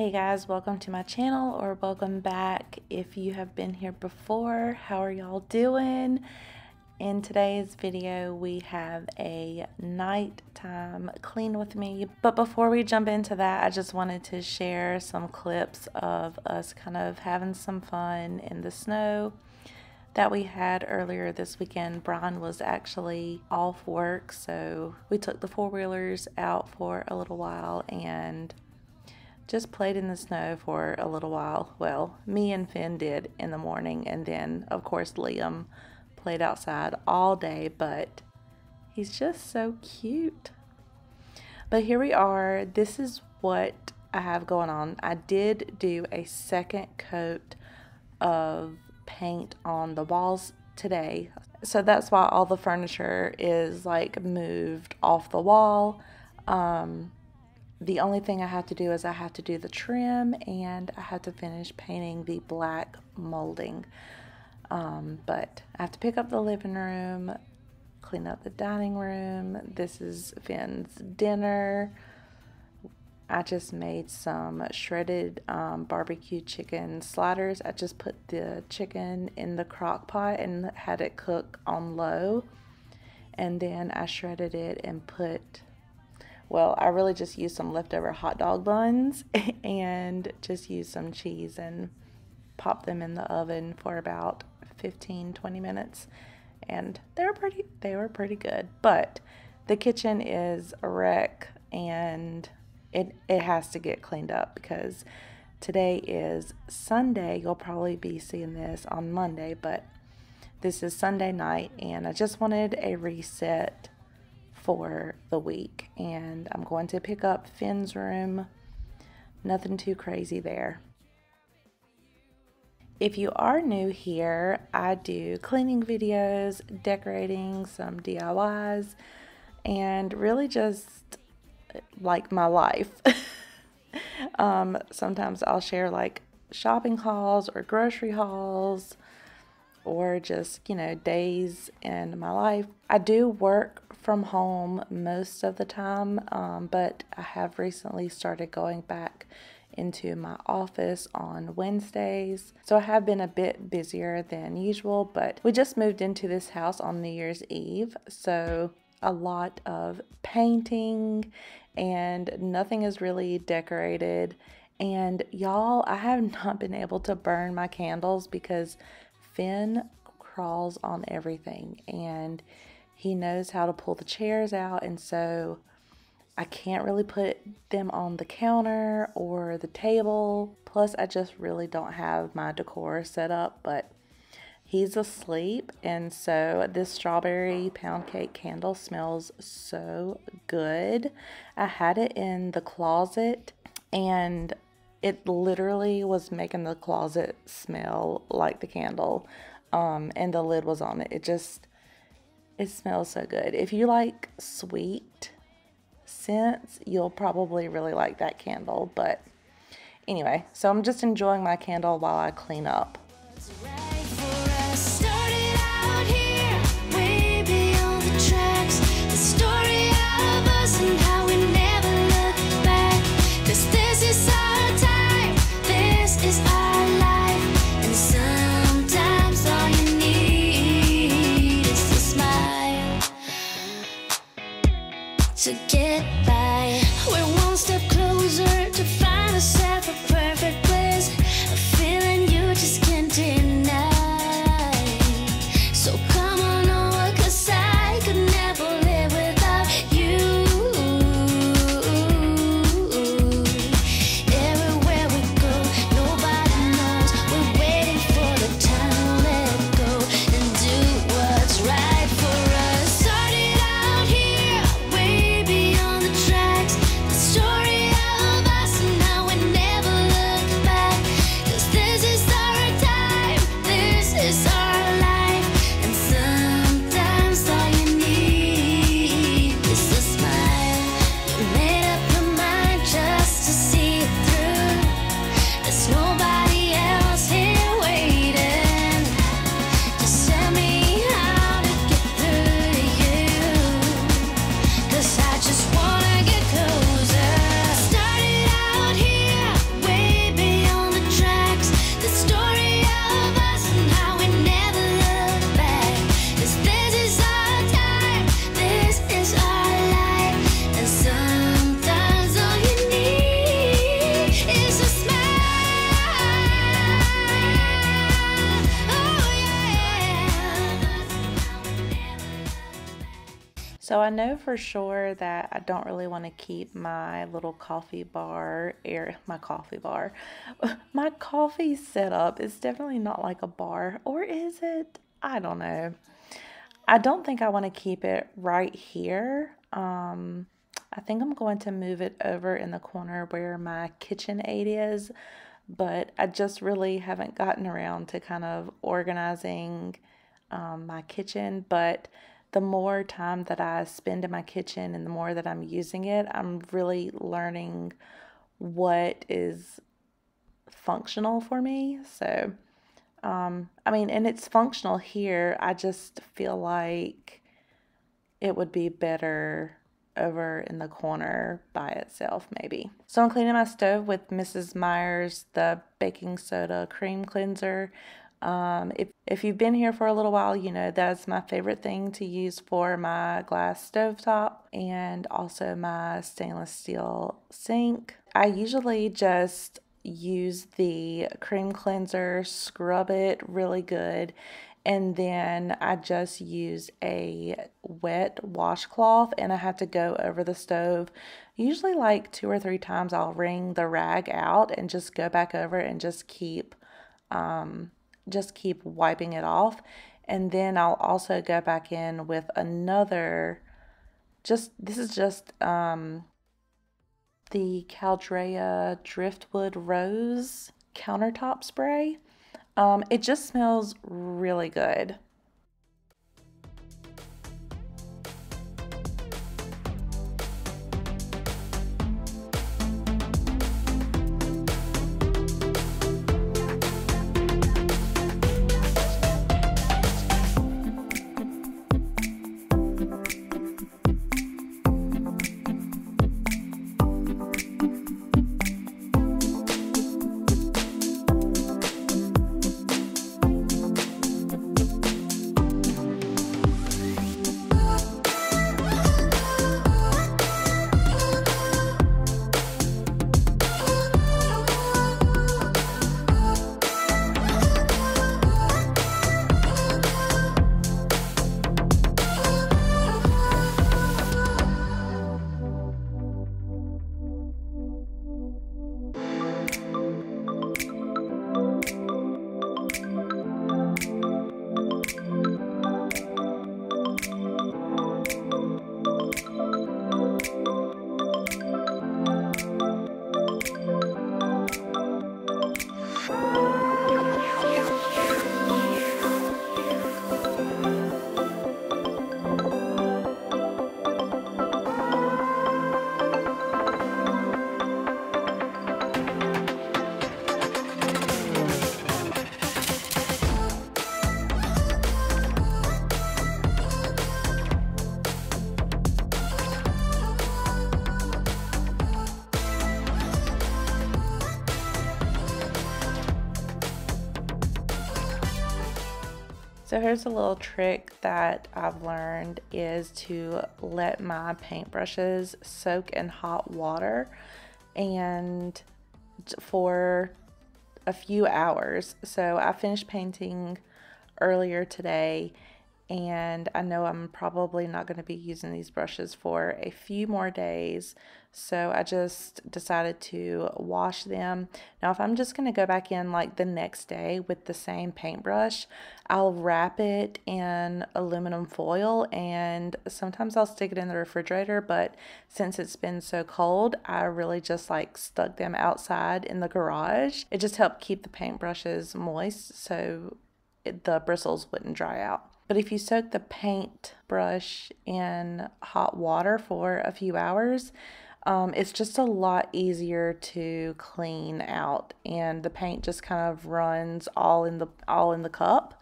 Hey guys, welcome to my channel, or welcome back if you have been here before. How are y'all doing? In today's video we have a nighttime clean with me, but before we jump into that, I just wanted to share some clips of us kind of having some fun in the snow that we had earlier this weekend. Brian was actually off work, so we took the four-wheelers out for a little while and just played in the snow for a little while. Well, me and Finn did in the morning, and then of course Liam played outside all day, but he's just so cute. But here we are. This is what I have going on. I did do a second coat of paint on the walls today, so that's why all the furniture is like moved off the wall. The only thing I have to do is I have to do the trim, and I have to finish painting the black molding. But I have to pick up the living room, clean up the dining room. This is Finn's dinner. I just made some shredded barbecue chicken sliders. I just put the chicken in the crock pot and had it cook on low. And then I shredded it and put, well, I really just used some leftover hot dog buns and just used some cheese and popped them in the oven for about 15-20 minutes, and they were pretty good. But the kitchen is a wreck, and it has to get cleaned up because today is Sunday. You'll probably be seeing this on Monday, but this is Sunday night, and I just wanted a reset for the week, and I'm going to pick up Finn's room. Nothing too crazy there. If you are new here, I do cleaning videos, decorating, some DIYs, and really just like my life. Sometimes I'll share like shopping hauls or grocery hauls, or just, you know, days in my life. I do work from home most of the time, but I have recently started going back into my office on Wednesdays. So I have been a bit busier than usual, but we just moved into this house on New Year's Eve. So a lot of painting, and nothing is really decorated. And y'all, I have not been able to burn my candles because Finn crawls on everything, and he knows how to pull the chairs out, and so I can't really put them on the counter or the table. Plus, I just really don't have my decor set up, but he's asleep, and so this strawberry pound cake candle smells so good. I had it in the closet, and it literally was making the closet smell like the candle, and the lid was on it. It smells so good. If you like sweet scents, you'll probably really like that candle. But anyway, so I'm just enjoying my candle while I clean up. To get by, we're one step closer to find ourselves a perfect place, a feeling you just can't deny. So come on over, 'cause I could never live without you. Everywhere we go, nobody knows we're waiting for the time to let go and do what's right for us. Started out here, way beyond the tracks. know for sure that I don't really want to keep my little coffee bar, my coffee setup. It's definitely not like a bar, or is it? I don't know. I don't think I want to keep it right here. I think I'm going to move it over in the corner where my kitchen aid is, but I just really haven't gotten around to kind of organizing my kitchen. But the more time that I spend in my kitchen and the more that I'm using it, I'm really learning what is functional for me. So, I mean, and it's functional here. I just feel like it would be better over in the corner by itself, maybe. So I'm cleaning my stove with Mrs. Meyer's the baking soda cream cleanser. If you've been here for a little while, you know that's my favorite thing to use for my glass stovetop and also my stainless steel sink. I usually just use the cream cleanser, scrub it really good, and then I just use a wet washcloth and I have to go over the stove. Usually like 2 or 3 times I'll wring the rag out and just go back over and just keep wiping it off. And then I'll also go back in with another, this is just the Caldrea Driftwood Rose countertop spray. It just smells really good. So here's a little trick that I've learned is to let my paintbrushes soak in hot water and for a few hours. So I finished painting earlier today and I know I'm probably not going to be using these brushes for a few more days, so I just decided to wash them. Now if I'm just going to go back in like the next day with the same paintbrush, I'll wrap it in aluminum foil and sometimes I'll stick it in the refrigerator, but since it's been so cold, I really just like stuck them outside in the garage. It just helped keep the paintbrushes moist so the bristles wouldn't dry out. But if you soak the paint brush in hot water for a few hours, it's just a lot easier to clean out, and the paint just kind of runs all in the cup,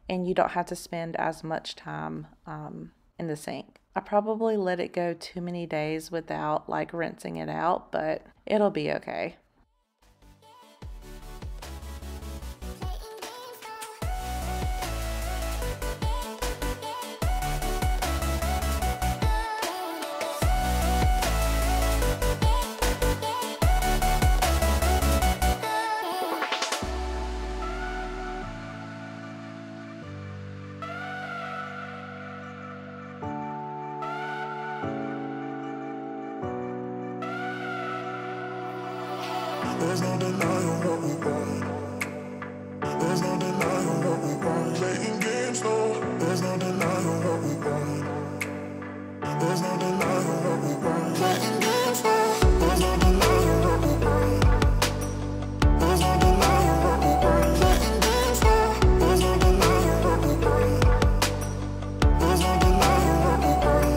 and you don't have to spend as much time in the sink. I probably let it go too many days without like rinsing it out, but it'll be okay. There's no denying what we want. There's no denying what we want. Playing games, no. There's no denying what we want. There's no denying what we want. Playing games, no. There's no denying what we want. There's no denying what we want. Playing games, no. There's no denying what we want. There's no denying what we want.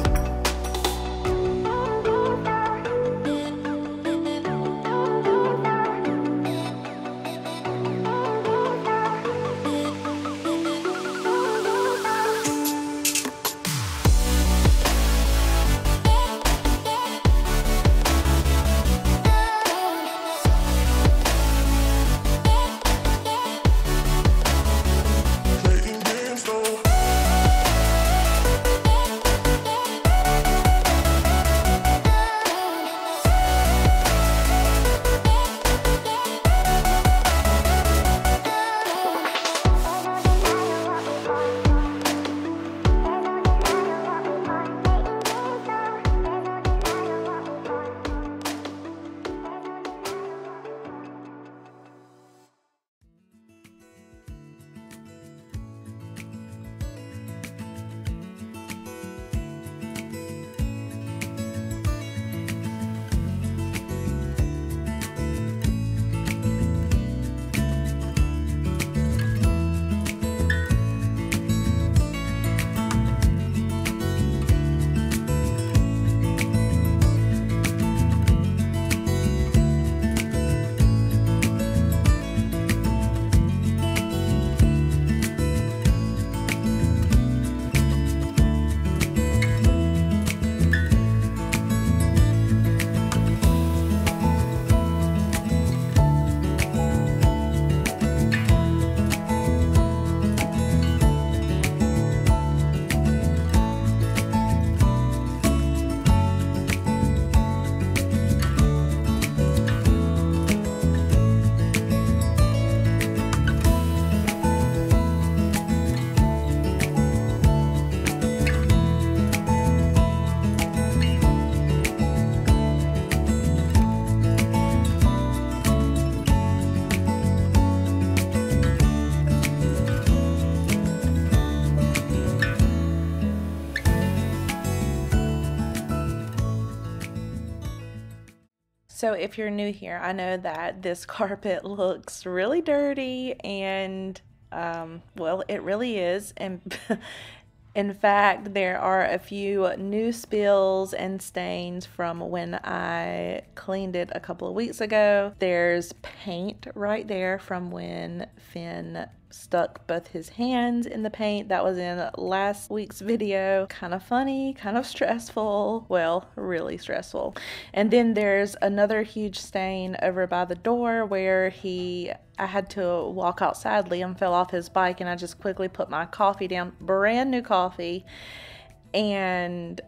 So if you're new here, I know that this carpet looks really dirty and, well, it really is. And in fact, there are a few new spills and stains from when I cleaned it a couple of weeks ago. There's paint right there from when Finn stuck both his hands in the paint. That was in last week's video. Kind of funny, kind of stressful. Well, really stressful. And then there's another huge stain over by the door where I had to walk outside. Liam fell off his bike and I just quickly put my coffee down, brand new coffee, and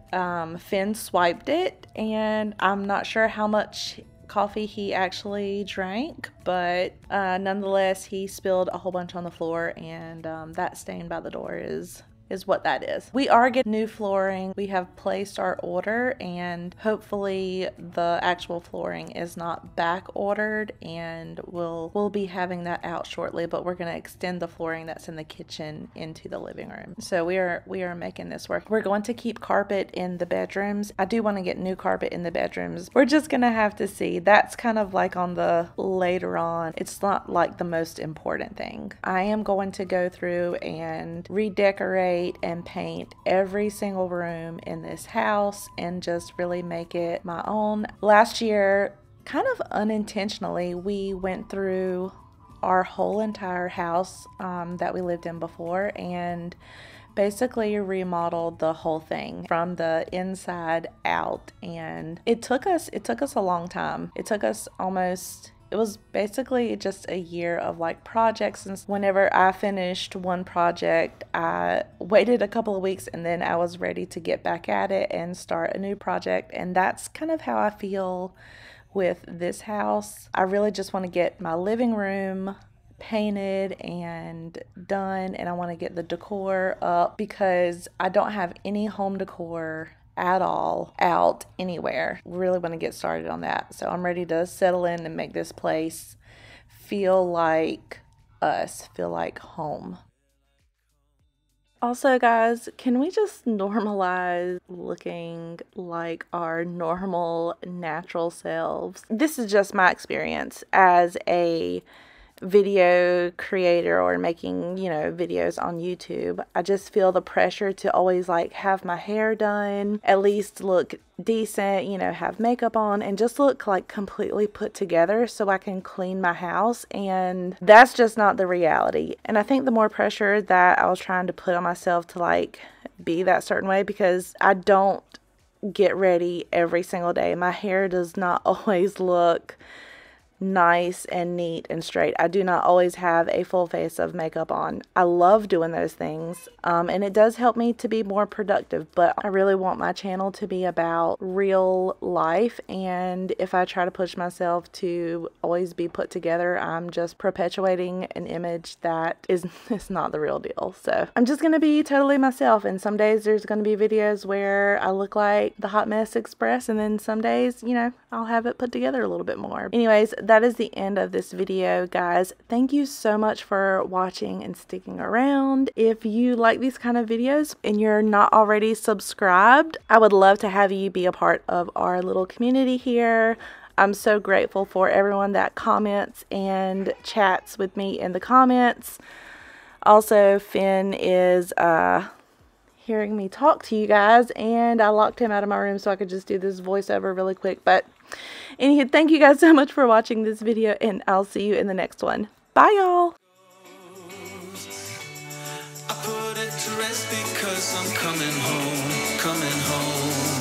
Finn swiped it, and I'm not sure how much coffee he actually drank, but nonetheless he spilled a whole bunch on the floor, and that stain by the door is what that is. We are getting new flooring. We have placed our order, and hopefully the actual flooring is not back ordered, and we'll be having that out shortly, but we're going to extend the flooring that's in the kitchen into the living room. So we are making this work. We're going to keep carpet in the bedrooms. I do want to get new carpet in the bedrooms. We're just going to have to see. That's kind of like on the later on. It's not like the most important thing. I am going to go through and redecorate and paint every single room in this house and just really make it my own. Last year, kind of unintentionally, we went through our whole entire house that we lived in before and basically remodeled the whole thing from the inside out, and it took us a long time. It was basically just a year of like projects, and whenever I finished one project, I waited a couple of weeks and then I was ready to get back at it and start a new project. And that's kind of how I feel with this house. I really just want to get my living room painted and done, and I want to get the decor up because I don't have any home decor at all out anywhere. Really want to get started on that. So I'm ready to settle in and make this place feel like us, feel like home. Also, guys, can we just normalize looking like our normal, natural selves? This is just my experience as a video creator or making, videos on YouTube. I just feel the pressure to always like have my hair done, at least look decent, have makeup on, and just look like completely put together so I can clean my house. And that's just not the reality. And I think the more pressure that I was trying to put on myself to like be that certain way, because I don't get ready every single day. My hair does not always look nice and neat and straight. I do not always have a full face of makeup on. I love doing those things, and it does help me to be more productive, but I really want my channel to be about real life, and if I try to push myself to always be put together, I'm just perpetuating an image that is not the real deal. So I'm just gonna be totally myself, and some days there's gonna be videos where I look like the Hot Mess Express, and then some days, I'll have it put together a little bit more. Anyways, that is the end of this video, guys. Thank you so much for watching and sticking around. If you like these kind of videos and you're not already subscribed, I would love to have you be a part of our little community here. I'm so grateful for everyone that comments and chats with me in the comments. Also, Finn is hearing me talk to you guys, and I locked him out of my room so I could just do this voiceover really quick. But anyway, thank you guys so much for watching this video, and I'll see you in the next one. Bye, y'all. I put it to rest because I'm coming home, coming home.